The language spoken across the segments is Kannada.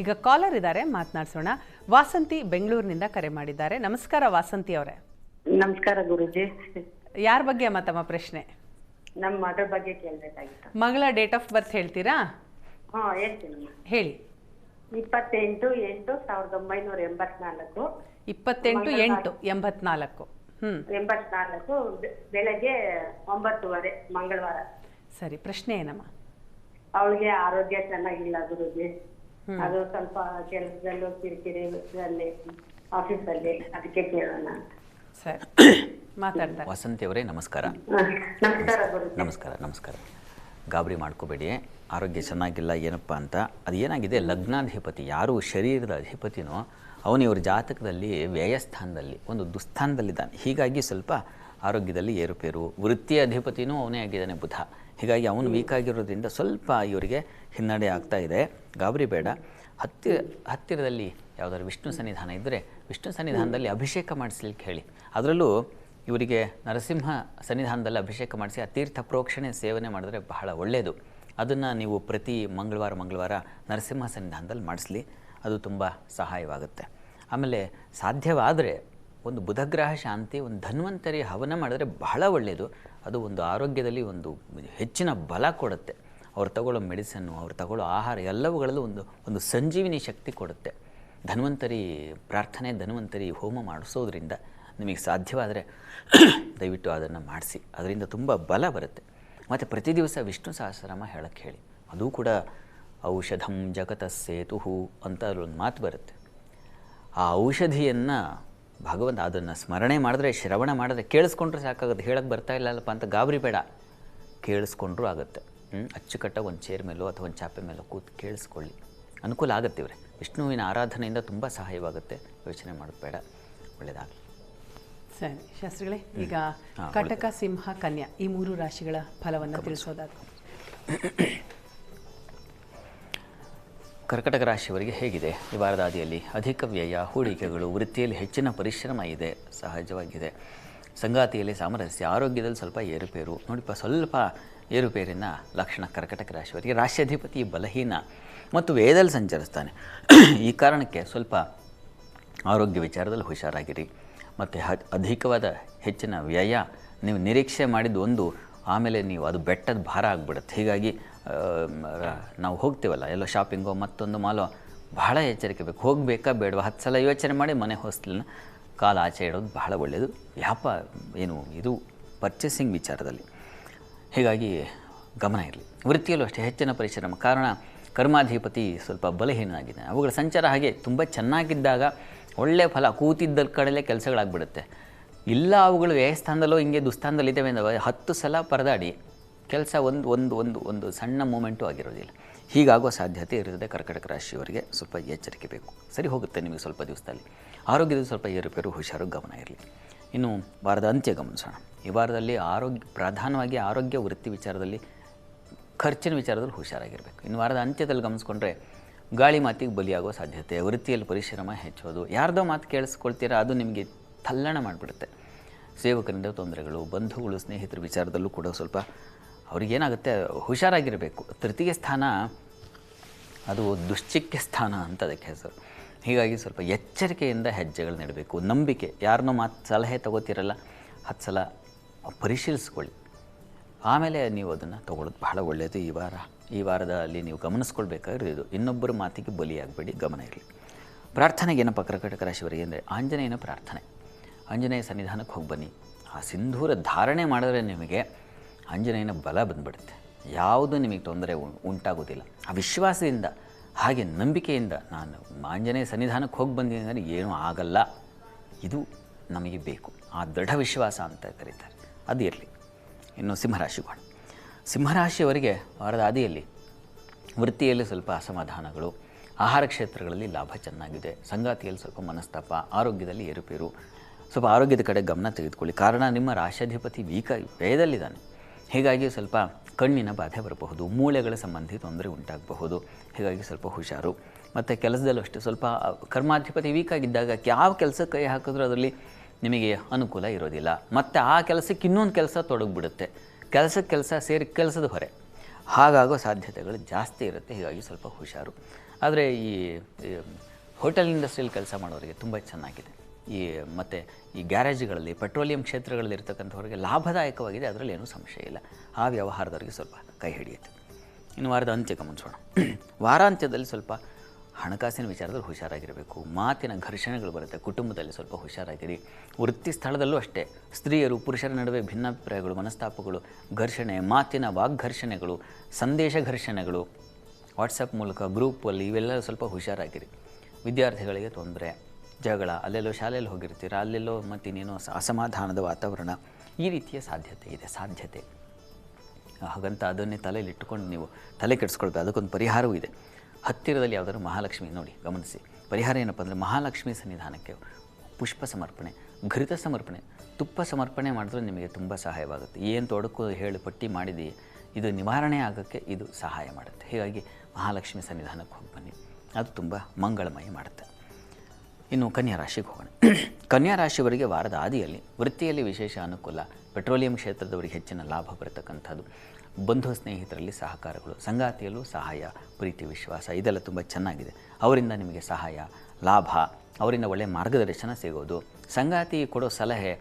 ಈಗ ಕಾಲರ್ ಇದ್ದಾರೆ, ಮಾತನಾಡಿಸೋಣ. ವಾಸಂತಿ ಬೆಂಗಳೂರಿನಿಂದ ಕರೆ ಮಾಡಿದ್ದಾರೆ. ನಮಸ್ಕಾರ ವಾಸಂತಿ ಅವರೇ. ನಮಸ್ಕಾರ ಗುರುಜಿ. ಯಾರ ಬಗ್ಗೆ ಅಮ್ಮ ತಮ್ಮ ಪ್ರಶ್ನೆ? ನಮ್ಮ ಮಗಳ ಬಗ್ಗೆ ಕೇಳಬೇಕಾಗಿತ್ತು. ಮಗಳ ಡೇಟ್ ಆಫ್ ಬರ್ತ್ ಹೇಳ್ತೀರಾ? ಹೇಳ್ತೀನಿ. ಹೇಳಿ. 28/8/1984. 28/8/84. 84 ಬೆಳಗ್ಗೆ 9:30 ಮಂಗಳವಾರ. ಸರಿ, ಪ್ರಶ್ನೆ ಏನಮ್ಮ? ಅವಳಿಗೆ ಆರೋಗ್ಯ ಚೆನ್ನಾಗಿಲ್ಲ ಗುರುಜಿ. ಅದು ಸ್ವಲ್ಪ ಕೆಲಸದಲ್ಲೂ ಕಿರಿಕಿರಿ ಅಲ್ಲಿ ಆಫೀಸಲ್ಲಿ, ಅದಕ್ಕೆ ಕೇಳೋಣ. ಸರಿ, ಮಾತಾಡ್ತಾರೆ. ವಸಂತಿ ಅವರೇ ನಮಸ್ಕಾರ. ನಮಸ್ಕಾರ ಗುರುಜಿ. ನಮಸ್ಕಾರ. ಗಾಬರಿ ಮಾಡ್ಕೋಬೇಡಿ. ಆರೋಗ್ಯ ಚೆನ್ನಾಗಿಲ್ಲ ಏನಪ್ಪ ಅಂತ. ಅದು ಏನಾಗಿದೆ, ಲಗ್ನಾಧಿಪತಿ ಯಾರು ಶರೀರದ ಅಧಿಪತಿನೋ ಅವನು ಇವ್ರ ಜಾತಕದಲ್ಲಿ ವ್ಯಯಸ್ಥಾನದಲ್ಲಿ ಒಂದು ದುಸ್ಥಾನದಲ್ಲಿದ್ದಾನೆ. ಹೀಗಾಗಿ ಸ್ವಲ್ಪ ಆರೋಗ್ಯದಲ್ಲಿ ಏರುಪೇರು. ವೃತ್ತಿಯ ಅಧಿಪತಿನೂ ಅವನೇ ಆಗಿದ್ದಾನೆ ಬುಧ. ಹೀಗಾಗಿ ಅವನು ವೀಕ್ ಆಗಿರೋದ್ರಿಂದ ಸ್ವಲ್ಪ ಇವರಿಗೆ ಹಿನ್ನಡೆ ಆಗ್ತಾ ಇದೆ. ಗಾಬರಿ ಬೇಡ. ಹತ್ತಿರದಲ್ಲಿ ಯಾವುದಾದ್ರು ವಿಷ್ಣು ಸನ್ನಿಧಾನ ಇದ್ದರೆ ವಿಷ್ಣು ಸನ್ನಿಧಾನದಲ್ಲಿ ಅಭಿಷೇಕ ಮಾಡಿಸ್ಲಿಕ್ಕೆ ಹೇಳಿ. ಅದರಲ್ಲೂ ಇವರಿಗೆ ನರಸಿಂಹ ಸನ್ನಿಧಾನದಲ್ಲಿ ಅಭಿಷೇಕ ಮಾಡಿಸಿ ಆ ತೀರ್ಥ ಪ್ರೋಕ್ಷಣೆ ಸೇವನೆ ಮಾಡಿದ್ರೆ ಬಹಳ ಒಳ್ಳೆಯದು. ಅದನ್ನು ನೀವು ಪ್ರತಿ ಮಂಗಳವಾರ ನರಸಿಂಹ ಸನ್ನಿಧಾನದಲ್ಲಿ ಮಾಡಿಸ್ಲಿ. ಅದು ತುಂಬ ಸಹಾಯವಾಗುತ್ತೆ. ಆಮೇಲೆ ಸಾಧ್ಯವಾದರೆ ಒಂದು ಬುಧಗ್ರಹ ಶಾಂತಿ, ಒಂದು ಧನ್ವಂತರಿ ಹವನ ಮಾಡಿದ್ರೆ ಬಹಳ ಒಳ್ಳೆಯದು. ಅದು ಒಂದು ಆರೋಗ್ಯದಲ್ಲಿ ಒಂದು ಹೆಚ್ಚಿನ ಬಲ ಕೊಡುತ್ತೆ. ಅವ್ರು ತಗೊಳ್ಳೋ ಮೆಡಿಸನ್ನು, ಅವ್ರು ತಗೊಳ್ಳೋ ಆಹಾರ ಎಲ್ಲವುಗಳಲ್ಲೂ ಒಂದು ಸಂಜೀವಿನಿ ಶಕ್ತಿ ಕೊಡುತ್ತೆ. ಧನ್ವಂತರಿ ಪ್ರಾರ್ಥನೆ, ಧನ್ವಂತರಿ ಹೋಮ ಮಾಡಿಸೋದ್ರಿಂದ ನಿಮಗೆ ಸಾಧ್ಯವಾದರೆ ದಯವಿಟ್ಟು ಅದನ್ನು ಮಾಡಿಸಿ. ಅದರಿಂದ ತುಂಬ ಬಲ ಬರುತ್ತೆ. ಮತ್ತು ಪ್ರತಿ ದಿವಸ ವಿಷ್ಣು ಸಹಸ್ರನಾಮ ಹೇಳಕ್ಕೆ ಹೇಳಿ. ಅದು ಕೂಡ ಔಷಧಂ ಜಗತಸ್ಸೇತುಹು ಅಂತ ಒಂದು ಮಾತು ಬರುತ್ತೆ. ಆ ಔಷಧಿಯನ್ನು ಭಗವಂತ ಅದನ್ನು ಸ್ಮರಣೆ ಮಾಡಿದ್ರೆ, ಶ್ರವಣ ಮಾಡಿದ್ರೆ, ಕೇಳಿಸ್ಕೊಂಡ್ರೆ ಸಾಕಾಗುತ್ತೆ. ಹೇಳಕ್ಕೆ ಬರ್ತಾ ಇಲ್ಲಲ್ಲಪ್ಪ ಅಂತ ಗಾಬರಿ ಬೇಡ, ಕೇಳಿಸ್ಕೊಂಡ್ರೂ ಆಗುತ್ತೆ. ಅಚ್ಚುಕಟ್ಟಾಗಿ ಒಂದು ಚೇರ್ ಮೇಲೋ ಅಥವಾ ಒಂದು ಚಾಪೆ ಮೇಲೋ ಕೂತು ಕೇಳಿಸ್ಕೊಳ್ಳಿ, ಅನುಕೂಲ ಆಗುತ್ತೆ. ಇವರೇ ವಿಷ್ಣುವಿನ ಆರಾಧನೆಯಿಂದ ತುಂಬ ಸಹಾಯವಾಗುತ್ತೆ. ಯೋಚನೆ ಮಾಡೋದು ಬೇಡ, ಒಳ್ಳೆಯದಾಗಲಿ. ಸರಿ ಶಾಸ್ತ್ರಿಗಳೇ, ಈಗ ಕಟಕ, ಸಿಂಹ, ಕನ್ಯಾ ಈ 3 ರಾಶಿಗಳ ಫಲವನ್ನು ತಿಳಿಸೋದಾದ್ರೆ, ಕರ್ಕಟಕ ರಾಶಿಯವರಿಗೆ ಹೇಗಿದೆ ಈ ವಾರದ ಆದಿಯಲ್ಲಿ? ಅಧಿಕ ವ್ಯಯ, ಹೂಡಿಕೆಗಳು, ವೃತ್ತಿಯಲ್ಲಿ ಹೆಚ್ಚಿನ ಪರಿಶ್ರಮ ಇದೆ, ಸಹಜವಾಗಿದೆ. ಸಂಗಾತಿಯಲ್ಲಿ ಸಾಮರಸ್ಯ, ಆರೋಗ್ಯದಲ್ಲಿ ಸ್ವಲ್ಪ ಏರುಪೇರು. ನೋಡಿಪ್ಪ, ಸ್ವಲ್ಪ ಏರುಪೇರಿನ ಲಕ್ಷಣ ಕರ್ಕಟಕ ರಾಶಿಯವರಿಗೆ. ರಾಶ್ಯಾಧಿಪತಿ ಬಲಹೀನ ಮತ್ತು ವ್ಯಯದಲ್ಲಿ ಸಂಚರಿಸ್ತಾನೆ. ಈ ಕಾರಣಕ್ಕೆ ಸ್ವಲ್ಪ ಆರೋಗ್ಯ ವಿಚಾರದಲ್ಲಿ ಹುಷಾರಾಗಿರಿ. ಮತ್ತು ಅಧಿಕವಾದ ಹೆಚ್ಚಿನ ವ್ಯಯ, ನೀವು ನಿರೀಕ್ಷೆ ಮಾಡಿದ್ದು ಒಂದು, ಆಮೇಲೆ ನೀವು ಅದು ಬೆಟ್ಟದ ಭಾರ ಆಗಿಬಿಡುತ್ತೆ. ಹೀಗಾಗಿ ನಾವು ಹೋಗ್ತೀವಲ್ಲ ಎಲ್ಲೋ ಶಾಪಿಂಗೋ ಮತ್ತೊಂದು ಮಾಲೋ, ಬಹಳ ಎಚ್ಚರಿಕೆ ಬೇಕು. ಹೋಗಬೇಕಾ ಬೇಡವಾ 10 ಸಲ ಯೋಚನೆ ಮಾಡಿ ಮನೆ ಹೊಸ್ಲನ್ನ ಕಾಲು ಆಚೆ ಇಡೋದು ಬಹಳ ಒಳ್ಳೆಯದು. ಇದು ಪರ್ಚೇಸಿಂಗ್ ವಿಚಾರದಲ್ಲಿ. ಹೀಗಾಗಿ ಗಮನ ಇರಲಿ. ವೃತ್ತಿಯಲ್ಲೂ ಅಷ್ಟೇ ಹೆಚ್ಚಿನ ಪರಿಶ್ರಮ. ಕಾರಣ ಕರ್ಮಾಧಿಪತಿ ಸ್ವಲ್ಪ ಬಲಹೀನಾಗಿದೆ. ಅವುಗಳ ಸಂಚಾರ ಹಾಗೆ ತುಂಬ ಚೆನ್ನಾಗಿದ್ದಾಗ ಒಳ್ಳೆಯ ಫಲ, ಕೂತಿದ್ದ ಕಡೆಯಲ್ಲೇ ಕೆಲಸಗಳಾಗ್ಬಿಡುತ್ತೆ. ಇಲ್ಲ ಅವುಗಳು ವ್ಯಯಸ್ಥಾನದಲ್ಲೋ ಹಿಂಗೆ ದುಸ್ಥಾನದಲ್ಲಿದ್ದಾವೆ ಅಂದರೆ 10 ಸಲ ಪರದಾಡಿ ಕೆಲಸ ಒಂದು ಸಣ್ಣ ಮೂಮೆಂಟು ಆಗಿರೋದಿಲ್ಲ. ಹೀಗಾಗೋ ಸಾಧ್ಯತೆ ಇರುತ್ತದೆ. ಕರ್ಕಟಕ ರಾಶಿಯವರಿಗೆ ಸ್ವಲ್ಪ ಎಚ್ಚರಿಕೆ ಬೇಕು. ಸರಿ ಹೋಗುತ್ತೆ ನಿಮಗೆ ಸ್ವಲ್ಪ ದಿವಸದಲ್ಲಿ. ಆರೋಗ್ಯದ ಸ್ವಲ್ಪ ಏರುಪೇರು, ಹುಷಾರು, ಗಮನ ಇರಲಿ. ಇನ್ನು ವಾರದ ಅಂತ್ಯ ಗಮನಿಸೋಣ. ಈ ವಾರದಲ್ಲಿ ಪ್ರಧಾನವಾಗಿ ಆರೋಗ್ಯ, ವೃತ್ತಿ ವಿಚಾರದಲ್ಲಿ, ಖರ್ಚಿನ ವಿಚಾರದಲ್ಲಿ ಹುಷಾರಾಗಿರಬೇಕು. ಇನ್ನು ವಾರದ ಅಂತ್ಯದಲ್ಲಿ ಗಮನಿಸ್ಕೊಂಡ್ರೆ ಗಾಳಿ ಮಾತಿಗೆ ಬಲಿಯಾಗೋ ಸಾಧ್ಯತೆ, ವೃತ್ತಿಯಲ್ಲಿ ಪರಿಶ್ರಮ ಹೆಚ್ಚೋದು, ಯಾರ್ದೋ ಮಾತು ಕೇಳಿಸ್ಕೊಳ್ತೀರಾ ಅದು ನಿಮಗೆ ತಲ್ಲಣ ಮಾಡಿಬಿಡುತ್ತೆ. ಸೇವಕರಿಂದ ತೊಂದರೆಗಳು, ಬಂಧುಗಳು, ಸ್ನೇಹಿತರ ವಿಚಾರದಲ್ಲೂ ಕೂಡ ಸ್ವಲ್ಪ ಅವ್ರಿಗೇನಾಗುತ್ತೆ, ಹುಷಾರಾಗಿರಬೇಕು. ತೃತೀಯ ಸ್ಥಾನ ಅದು ದುಶ್ಚಿಕ್ಯ ಸ್ಥಾನ ಅಂತ ಅದಕ್ಕೆ ಹೆಸರು. ಹೀಗಾಗಿ ಸ್ವಲ್ಪ ಎಚ್ಚರಿಕೆಯಿಂದ ಹೆಜ್ಜೆಗಳು ನೆಡಬೇಕು. ನಂಬಿಕೆ, ಯಾರನ್ನೋ ಮಾತು ಸಲಹೆ ತಗೋತಿರಲ್ಲ 10 ಸಲ ಪರಿಶೀಲಿಸ್ಕೊಳ್ಳಿ, ಆಮೇಲೆ ನೀವು ಅದನ್ನು ತೊಗೊಳ್ಳೋದು ಬಹಳ ಒಳ್ಳೆಯದು. ಈ ವಾರದಲ್ಲಿ ನೀವು ಗಮನಿಸ್ಕೊಳ್ಬೇಕಾಗಿರೋದು, ಇನ್ನೊಬ್ಬರ ಮಾತಿಗೆ ಬಲಿಯಾಗಬೇಡಿ, ಗಮನ ಇರಲಿ. ಪ್ರಾರ್ಥನೆಗೆ ಏನಪ್ಪ ಕರ್ಕಟಕ ರಾಶಿಯವರಿಗೆ ಅಂದರೆ ಆಂಜನೇಯನ ಪ್ರಾರ್ಥನೆ. ಆಂಜನೇಯ ಸನ್ನಿಧಾನಕ್ಕೆ ಹೋಗಿ ಬನ್ನಿ. ಆ ಸಿಂಧೂರ ಧಾರಣೆ ಮಾಡಿದ್ರೆ ನಿಮಗೆ ಆಂಜನೇಯನ ಬಲ ಬಂದುಬಿಡುತ್ತೆ. ಯಾವುದು ನಿಮಗೆ ತೊಂದರೆ ಉಂಟಾಗೋದಿಲ್ಲ. ಆ ವಿಶ್ವಾಸದಿಂದ, ಹಾಗೆ ನಂಬಿಕೆಯಿಂದ ನಾನು ಆಂಜನೇಯ ಸನ್ನಿಧಾನಕ್ಕೆ ಹೋಗಿ ಬಂದಿದ್ದೀನಿ ಅಂದರೆ ಏನೂ ಆಗಲ್ಲ, ಇದು ನಮಗೆ ಬೇಕು. ಆ ದೃಢ ವಿಶ್ವಾಸ ಅಂತ ಕರೀತಾರೆ, ಅದು ಇರಲಿ. ಇನ್ನು ಸಿಂಹರಾಶಿಗಳು. ಸಿಂಹರಾಶಿಯವರಿಗೆ ವಾರದ ಆದಿಯಲ್ಲಿ ವೃತ್ತಿಯಲ್ಲಿ ಸ್ವಲ್ಪ ಅಸಮಾಧಾನಗಳು, ಆಹಾರ ಕ್ಷೇತ್ರಗಳಲ್ಲಿ ಲಾಭ ಚೆನ್ನಾಗಿದೆ, ಸಂಗಾತಿಯಲ್ಲಿ ಸ್ವಲ್ಪ ಮನಸ್ತಾಪ, ಆರೋಗ್ಯದಲ್ಲಿ ಏರುಪೇರು. ಸ್ವಲ್ಪ ಆರೋಗ್ಯದ ಕಡೆ ಗಮನ ತೆಗೆದುಕೊಳ್ಳಿ. ಕಾರಣ ನಿಮ್ಮ ರಾಶ್ಯಾಧಿಪತಿ ವ್ಯಯದಲ್ಲಿದ್ದಾನೆ. ಹೀಗಾಗಿ ಸ್ವಲ್ಪ ಕಣ್ಣಿನ ಬಾಧೆ ಬರಬಹುದು, ಮೂಳೆಗಳ ಸಂಬಂಧಿ ತೊಂದರೆ ಉಂಟಾಗಬಹುದು. ಹೀಗಾಗಿ ಸ್ವಲ್ಪ ಹುಷಾರು. ಮತ್ತು ಕೆಲಸದಲ್ಲೂ ಅಷ್ಟೇ ಸ್ವಲ್ಪ ಕರ್ಮಾಧಿಪತಿ ವೀಕಾಗಿದ್ದಾಗ ಯಾವ ಕೆಲಸಕ್ಕೆ ಕೈ ಹಾಕಿದ್ರೂ ಅದರಲ್ಲಿ ನಿಮಗೆ ಅನುಕೂಲ ಇರೋದಿಲ್ಲ. ಮತ್ತು ಆ ಕೆಲಸಕ್ಕೆ ಇನ್ನೊಂದು ಕೆಲಸ ತೊಡಗಿಬಿಡುತ್ತೆ. ಕೆಲಸ ಸೇರಿ ಕೆಲಸದ ಹೊರೆ, ಹಾಗಾಗೋ ಸಾಧ್ಯತೆಗಳು ಜಾಸ್ತಿ ಇರುತ್ತೆ. ಹೀಗಾಗಿ ಸ್ವಲ್ಪ ಹುಷಾರು. ಆದರೆ ಈ ಹೋಟೆಲ್ ಇಂಡಸ್ಟ್ರಿಯಲ್ಲಿ ಕೆಲಸ ಮಾಡೋರಿಗೆ ತುಂಬ ಚೆನ್ನಾಗಿದೆ. ಮತ್ತು ಈ ಗ್ಯಾರೇಜ್ಗಳಲ್ಲಿ ಪೆಟ್ರೋಲಿಯಂ ಕ್ಷೇತ್ರಗಳಲ್ಲಿ ಇರ್ತಕ್ಕಂಥವ್ರಿಗೆ ಲಾಭದಾಯಕವಾಗಿದೆ, ಅದರಲ್ಲಿ ಏನೂ ಸಂಶಯ ಇಲ್ಲ. ಆ ವ್ಯವಹಾರದವರಿಗೆ ಸ್ವಲ್ಪ ಕೈ ಹಿಡಿಯುತ್ತೆ. ಇನ್ನು ವಾರದ ಅಂತ್ಯ ಗಮನಿಸೋಣ. ವಾರಾಂತ್ಯದಲ್ಲಿ ಸ್ವಲ್ಪ ಹಣಕಾಸಿನ ವಿಚಾರದಲ್ಲಿ ಹುಷಾರಾಗಿರಬೇಕು. ಮಾತಿನ ಘರ್ಷಣೆಗಳು ಬರುತ್ತೆ, ಕುಟುಂಬದಲ್ಲಿ ಸ್ವಲ್ಪ ಹುಷಾರಾಗಿರಿ. ವೃತ್ತಿ ಸ್ಥಳದಲ್ಲೂ ಅಷ್ಟೇ ಸ್ತ್ರೀಯರು ಪುರುಷರ ನಡುವೆ ಭಿನ್ನಾಭಿಪ್ರಾಯಗಳು, ಮನಸ್ತಾಪಗಳು, ಘರ್ಷಣೆ, ಮಾತಿನ ವಾಗ್ಘರ್ಷಣೆಗಳು, ಸಂದೇಶ ಘರ್ಷಣೆಗಳು, ವಾಟ್ಸಪ್ ಮೂಲಕ ಗ್ರೂಪಲ್ಲಿ ಇವೆಲ್ಲ ಸ್ವಲ್ಪ ಹುಷಾರಾಗಿರಿ. ವಿದ್ಯಾರ್ಥಿಗಳಿಗೆ ತೊಂದರೆ, ಜಗಳ, ಅಲ್ಲೆಲ್ಲೋ ಶಾಲೆಯಲ್ಲಿ ಹೋಗಿರ್ತೀರ, ಅಲ್ಲೆಲ್ಲೋ ಮತ್ತಿನ್ನೇನೋ ಅಸಮಾಧಾನದ ವಾತಾವರಣ, ಈ ರೀತಿಯ ಸಾಧ್ಯತೆ. ಹಾಗಂತ ಅದನ್ನೇ ತಲೆಯಲ್ಲಿ ಇಟ್ಟುಕೊಂಡು ನೀವು ತಲೆ ಕೆಡಿಸ್ಕೊಳ್ಬೇಕು. ಅದಕ್ಕೊಂದು ಪರಿಹಾರವೂ ಇದೆ. ಹತ್ತಿರದಲ್ಲಿ ಯಾವುದಾದ್ರು ಮಹಾಲಕ್ಷ್ಮಿ ನೋಡಿ ಗಮನಿಸಿ. ಪರಿಹಾರ ಏನಪ್ಪ ಅಂದರೆ ಮಹಾಲಕ್ಷ್ಮಿ ಸನ್ನಿಧಾನಕ್ಕೆ ಪುಷ್ಪ ಸಮರ್ಪಣೆ, ಘೃತ ಸಮರ್ಪಣೆ, ತುಪ್ಪ ಸಮರ್ಪಣೆ ಮಾಡಿದ್ರೆ ನಿಮಗೆ ತುಂಬ ಸಹಾಯವಾಗುತ್ತೆ. ಏನು ತೊಡಕು ಹೇಳಿ ಪಟ್ಟಿ ಮಾಡಿದೆಯೇ ಇದು ನಿವಾರಣೆ ಆಗೋಕ್ಕೆ ಇದು ಸಹಾಯ ಮಾಡುತ್ತೆ. ಹೀಗಾಗಿ ಮಹಾಲಕ್ಷ್ಮಿ ಸನ್ನಿಧಾನಕ್ಕೆ ಹೋಗಿ ಬನ್ನಿ, ಅದು ತುಂಬ ಮಂಗಳಮಯ ಮಾಡುತ್ತೆ. ಇನ್ನು ಕನ್ಯಾ ರಾಶಿಗೆ ಹೋಗೋಣ. ಕನ್ಯಾ ರಾಶಿಯವರಿಗೆ ವಾರದ ಆದಿಯಲ್ಲಿ ವೃತ್ತಿಯಲ್ಲಿ ವಿಶೇಷ ಅನುಕೂಲ, ಪೆಟ್ರೋಲಿಯಂ ಕ್ಷೇತ್ರದವರಿಗೆ ಹೆಚ್ಚಿನ ಲಾಭ ಬರತಕ್ಕಂಥದ್ದು, ಬಂಧು ಸ್ನೇಹಿತರಲ್ಲಿ ಸಹಕಾರಗಳು, ಸಂಗಾತಿಯಲ್ಲೂ ಸಹಾಯ, ಪ್ರೀತಿ, ವಿಶ್ವಾಸ ಇದೆಲ್ಲ ತುಂಬ ಚೆನ್ನಾಗಿದೆ. ಅವರಿಂದ ನಿಮಗೆ ಸಹಾಯ, ಲಾಭ, ಅವರಿಂದ ಒಳ್ಳೆಯ ಮಾರ್ಗದರ್ಶನ ಸಿಗೋದು. ಸಂಗಾತಿ ಕೊಡೋ ಸಲಹೆ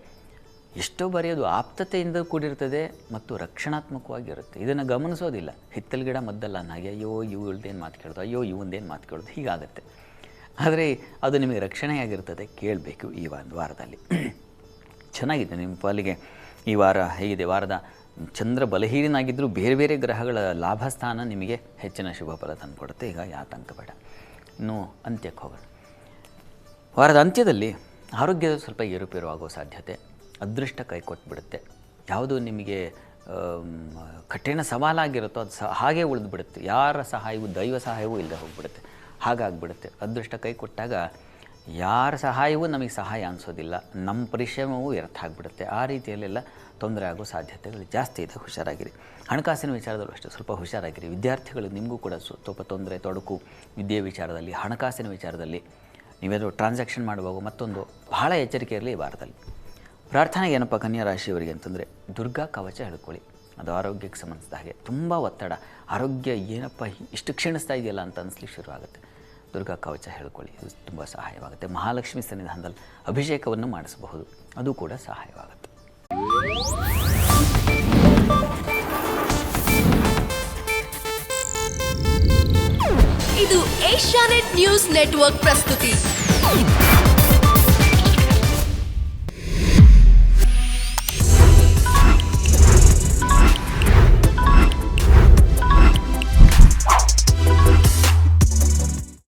ಎಷ್ಟೋ ಬಾರಿ ಅದು ಆಪ್ತತೆಯಿಂದ ಕೂಡಿರ್ತದೆ ಮತ್ತು ರಕ್ಷಣಾತ್ಮಕವಾಗಿರುತ್ತೆ. ಇದನ್ನು ಗಮನಿಸೋದಿಲ್ಲ. ಹಿತ್ತಲ ಗಿಡ ಮದ್ದಲ್ಲ ಅನ್ನೋಗೆ, ಅಯ್ಯೋ ಇವಳ್ದೇನು ಮಾತು ಕೇಳೋದು, ಅಯ್ಯೋ ಇವಂದೇನು ಮಾತು ಕೇಳೋದು, ಹೀಗಾಗುತ್ತೆ. ಆದರೆ ಅದು ನಿಮಗೆ ರಕ್ಷಣೆಯಾಗಿರ್ತದೆ. ಕೇಳಬೇಕು. ಈ ಒಂದು ವಾರದಲ್ಲಿ ಚೆನ್ನಾಗಿದೆ ನಿಮ್ಮ ಪಾಲಿಗೆ. ಈ ವಾರ ಹೇಗಿದೆ? ವಾರದ ಚಂದ್ರ ಬಲಹೀನಾಗಿದ್ದರೂ ಬೇರೆ ಬೇರೆ ಗ್ರಹಗಳ ಲಾಭಸ್ಥಾನ ನಿಮಗೆ ಹೆಚ್ಚಿನ ಶುಭ ಫಲ ತಂದುಕೊಡುತ್ತೆ. ಈಗ ಆತಂಕ ಬೇಡ. ಇನ್ನು ಅಂತ್ಯಕ್ಕೆ ಹೋಗೋಣ. ವಾರದ ಅಂತ್ಯದಲ್ಲಿ ಆರೋಗ್ಯದ ಸ್ವಲ್ಪ ಏರುಪೇರು ಆಗೋ ಸಾಧ್ಯತೆ, ಅದೃಷ್ಟ ಕೈ ಕೊಟ್ಬಿಡುತ್ತೆ. ಯಾವುದು ನಿಮಗೆ ಕಠಿಣ ಸವಾಲಾಗಿರುತ್ತೋ ಅದು ಹಾಗೇ ಉಳಿದ್ಬಿಡುತ್ತೆ. ಯಾರ ಸಹಾಯವೂ, ದೈವ ಸಹಾಯವೂ ಇಲ್ಲದೆ ಹೋಗ್ಬಿಡುತ್ತೆ. ಹಾಗಾಗ್ಬಿಡುತ್ತೆ. ಅದೃಷ್ಟ ಕೈ ಕೊಟ್ಟಾಗ ಯಾರ ಸಹಾಯವೂ ನಮಗೆ ಸಹಾಯ ಅನಿಸೋದಿಲ್ಲ, ನಮ್ಮ ಪರಿಶ್ರಮವೂ ವ್ಯರ್ಥ ಆಗಿಬಿಡುತ್ತೆ. ಆ ರೀತಿಯಲ್ಲೆಲ್ಲ ತೊಂದರೆ ಆಗೋ ಸಾಧ್ಯತೆಗಳು ಜಾಸ್ತಿ ಇದೆ. ಹುಷಾರಾಗಿರಿ. ಹಣಕಾಸಿನ ವಿಚಾರದಲ್ಲೂ ಅಷ್ಟೇ ಸ್ವಲ್ಪ ಹುಷಾರಾಗಿರಿ. ವಿದ್ಯಾರ್ಥಿಗಳು ನಿಮಗೂ ಕೂಡ ಸ್ವಲ್ಪ ತೊಂದರೆ, ತೊಡಕು, ವಿದ್ಯೆ ವಿಚಾರದಲ್ಲಿ, ಹಣಕಾಸಿನ ವಿಚಾರದಲ್ಲಿ ನೀವೇನಾದರೂ ಟ್ರಾನ್ಸಾಕ್ಷನ್ ಮಾಡುವಾಗ ಮತ್ತೊಂದು ಬಹಳ ಎಚ್ಚರಿಕೆ ಇರಲಿ ಈ ವಾರದಲ್ಲಿ. ಪ್ರಾರ್ಥನೆಗೆ ಏನಪ್ಪ ಕನ್ಯಾ ರಾಶಿಯವರಿಗೆ ಅಂತಂದರೆ ದುರ್ಗಾ ಕವಚ ಹೇಳ್ಕೊಳ್ಳಿ. ಅದು ಆರೋಗ್ಯಕ್ಕೆ ಸಂಬಂಧಿಸಿದ ಹಾಗೆ. ತುಂಬ ಒತ್ತಡ, ಆರೋಗ್ಯ ಏನಪ್ಪ ಇಷ್ಟು ಕ್ಷೀಣಿಸ್ತಾ ಇದೆಯಲ್ಲ ಅಂತ ಅನಿಸ್ಲಿಕ್ಕೆ ಶುರುವಾಗುತ್ತೆ. ದುರ್ಗಾ ಕವಚ ಹೇಳ್ಕೊಳ್ಳಿ, ಇದು ತುಂಬ ಸಹಾಯವಾಗುತ್ತೆ. ಮಹಾಲಕ್ಷ್ಮಿ ಸನ್ನಿಧಾನದಲ್ಲಿ ಅಭಿಷೇಕವನ್ನು ಮಾಡಿಸಬಹುದು, ಅದು ಕೂಡ ಸಹಾಯವಾಗುತ್ತೆ. ಇದು ಏಷ್ಯಾನೆಟ್ ನ್ಯೂಸ್ ನೆಟ್ವರ್ಕ್ ಪ್ರಸ್ತುತಿ.